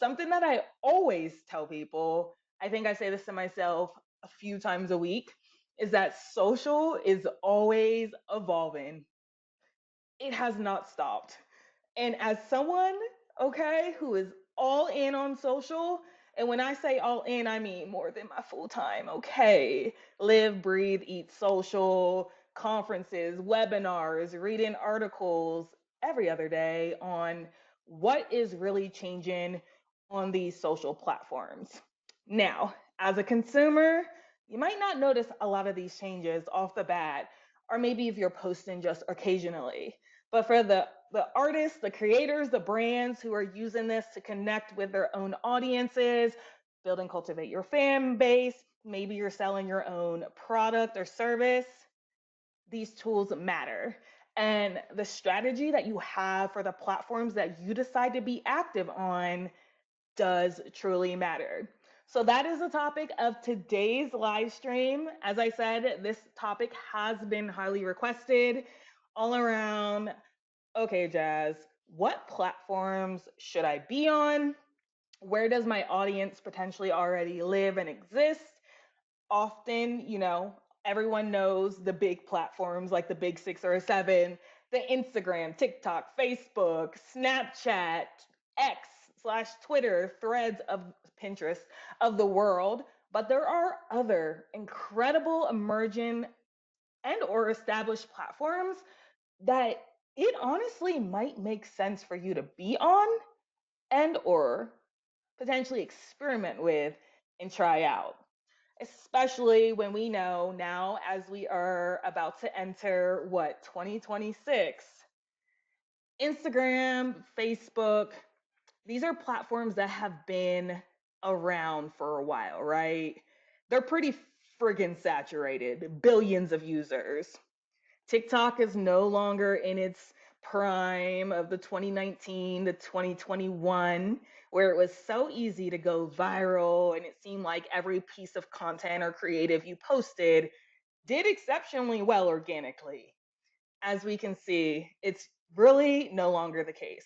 Something that I always tell people, I think I say this to myself a few times a week, is that social is always evolving. It has not stopped. And as someone, okay, who is all in on social, and when I say all in, I mean more than my full time, okay? Live, breathe, eat social, conferences, webinars, reading articles every other day on what is really changing on these social platforms. Now, as a consumer, you might not notice a lot of these changes off the bat, or maybe if you're posting just occasionally. But for the artists, the creators, the brands who are using this to connect with their own audiences, build and cultivate your fan base, maybe you're selling your own product or service, these tools matter. And the strategy that you have for the platforms that you decide to be active on does truly matter. So that is the topic of today's live stream. As I said, this topic has been highly requested all around. Okay, Jazz, what platforms should I be on? Where does my audience potentially already live and exist? Often, everyone knows the big platforms like the big six or seven, the Instagram, TikTok, Facebook, Snapchat, X slash Twitter, threads of Pinterest of the world. But there are other incredible emerging and or established platforms that it honestly might make sense for you to be on and or potentially experiment with and try out, especially when we know now, as we are about to enter 2026, Instagram, Facebook, these are platforms that have been around for a while, right? They're pretty friggin' saturated, billions of users. TikTok is no longer in its prime of the 2019 to 2021, where it was so easy to go viral and it seemed like every piece of content or creative you posted did exceptionally well organically. As we can see, it's really no longer the case.